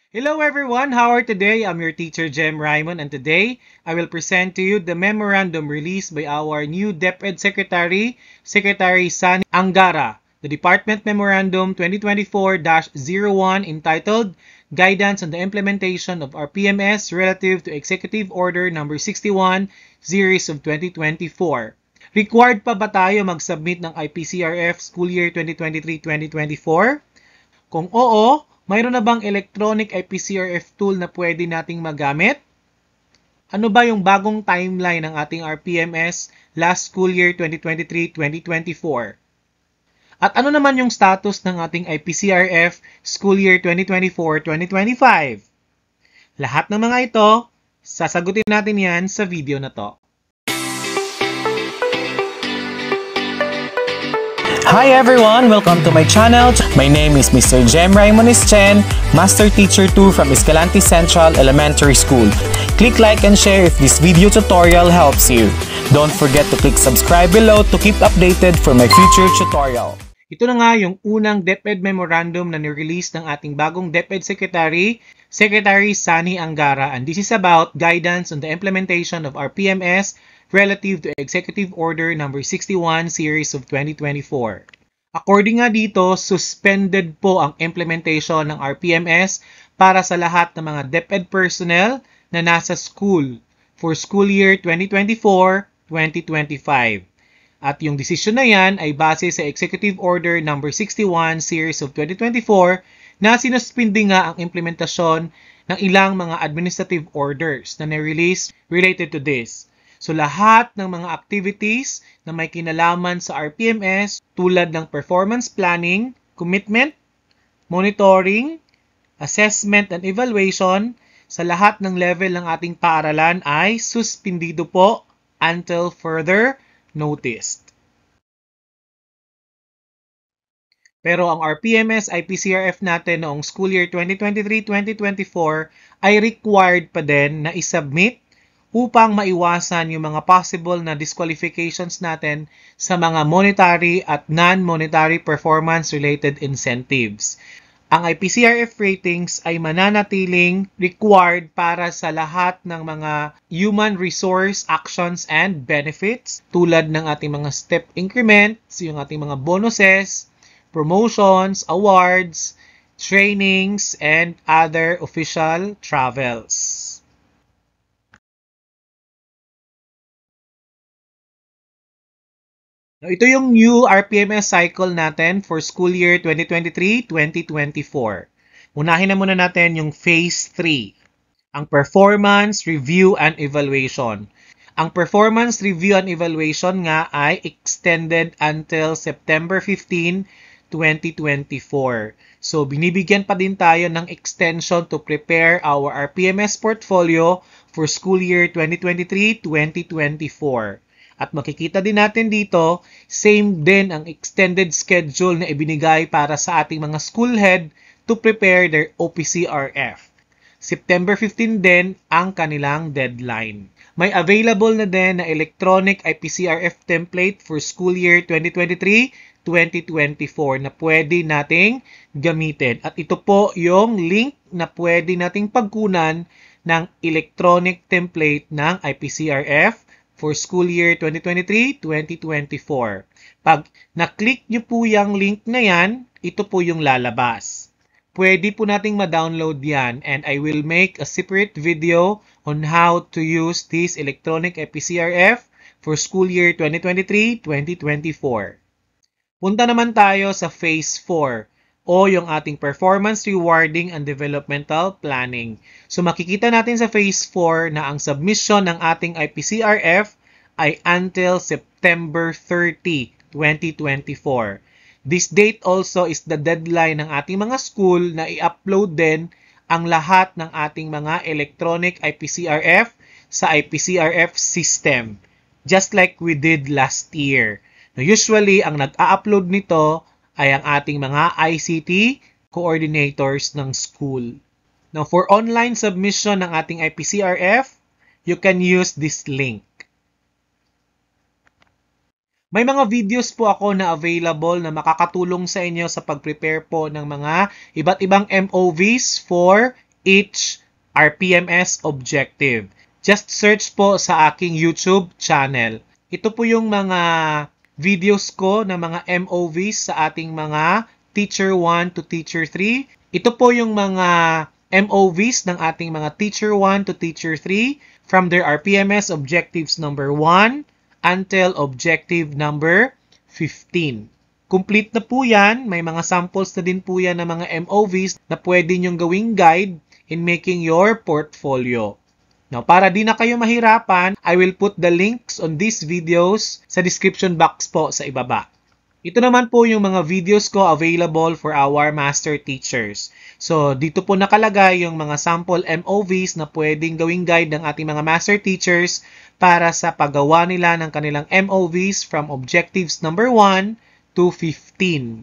Hello everyone, how are today? I'm your teacher Jem Raymond, and today I will present to you the memorandum released by our new DepEd Secretary, Secretary Sani Angara, the Department Memorandum 2024-01 entitled Guidance on the Implementation of our PMS relative to Executive Order No. 61, Series of 2024. Required pa ba tayo mag-submit ng IPCRF School Year 2023-2024? Kung oo, mayroon na bang electronic IPCRF tool na pwede nating magamit? Ano ba yung bagong timeline ng ating RPMS last school year 2023-2024? At ano naman yung status ng ating IPCRF school year 2024-2025? Lahat ng mga ito, sasagutin natin yan sa video na to. Hi everyone! Welcome to my channel. My name is Mr. Jem Raymond Chen, Master Teacher 2 from Escalante Central Elementary School. Click like and share if this video tutorial helps you. Don't forget to click subscribe below to keep updated for my future tutorial. Ito na nga yung unang DepEd Memorandum na nirelease ng ating bagong DepEd Secretary, Secretary Sani Angara, and this is about guidance on the implementation of our PMS relative to Executive Order No. 61 Series of 2024. According nga dito, suspended po ang implementation ng RPMS para sa lahat ng mga DepEd personnel na nasa school for school year 2024-2025. At yung desisyon na yan ay base sa Executive Order No. 61 Series of 2024 na sinuspindi nga ang implementasyon ng ilang mga administrative orders na na-release related to this. So lahat ng mga activities na may kinalaman sa RPMS tulad ng performance planning, commitment, monitoring, assessment and evaluation sa lahat ng level ng ating paaralan ay suspindido po until further noticed. Pero ang RPMS IPCRF natin noong school year 2023-2024 ay required pa din na isubmit upang maiwasan yung mga possible na disqualifications natin sa mga monetary at non-monetary performance-related incentives. Ang IPCRF ratings ay mananatiling required para sa lahat ng mga human resource actions and benefits tulad ng ating mga step increments, yung ating mga bonuses, promotions, awards, trainings, and other official travels. Now, ito yung new RPMS cycle natin for school year 2023-2024. Unahin na muna natin yung Phase 3, ang Performance, Review, and Evaluation. Ang Performance, Review, and Evaluation nga ay extended until September 15, 2024. So, binibigyan pa din tayo ng extension to prepare our RPMS portfolio for school year 2023-2024. At makikita din natin dito, same din ang extended schedule na ibinigay para sa ating mga school head to prepare their OPCRF. September 15 din ang kanilang deadline. May available na din na electronic IPCRF template for school year 2023-2024 na pwede nating gamitin. At ito po yung link na pwede nating pagkunan ng electronic template ng IPCRF for school year 2023-2024. Pag na-click nyo po yung link na yan, ito po yung lalabas. Pwede po nating ma-download yan, and I will make a separate video on how to use this electronic IPCRF for school year 2023-2024. Punta naman tayo sa Phase 4 o yung ating Performance Rewarding and Developmental Planning. So makikita natin sa Phase 4 na ang submission ng ating IPCRF ay until September 30, 2024. This date also is the deadline ng ating mga school na i-upload din ang lahat ng ating mga electronic IPCRF sa IPCRF system, just like we did last year. Now, usually, ang nag-a-upload nito ay ang ating mga ICT coordinators ng school. Now, for online submission ng ating IPCRF, you can use this link. May mga videos po ako na available na makakatulong sa inyo sa pag-prepare po ng mga iba't ibang MOVs for each RPMS objective. Just search po sa aking YouTube channel. Ito po yung mga videos ko na mga MOVs sa ating mga Teacher 1 to Teacher 3. Ito po yung mga MOVs ng ating mga Teacher 1 to Teacher 3 from their RPMS objectives number 1 until objective number 15. Complete na po yan. May mga samples na din po yan ng mga MOVs na pwede nyong gawing guide in making your portfolio. Now, para di na kayo mahirapan, I will put the links on these videos sa description box po sa ibaba. Ito naman po yung mga videos ko available for our master teachers. So, dito po nakalagay yung mga sample MOVs na pwedeng gawing guide ng ating mga master teachers para sa paggawa nila ng kanilang MOVs from objectives number 1 to 15.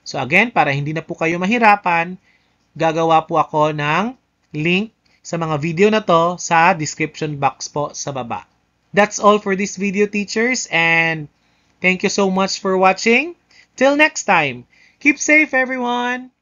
So, again, para hindi na po kayo mahirapan, gagawa po ako ng link sa mga video na to sa description box po sa baba. That's all for this video, teachers, and thank you so much for watching. Till next time, keep safe everyone!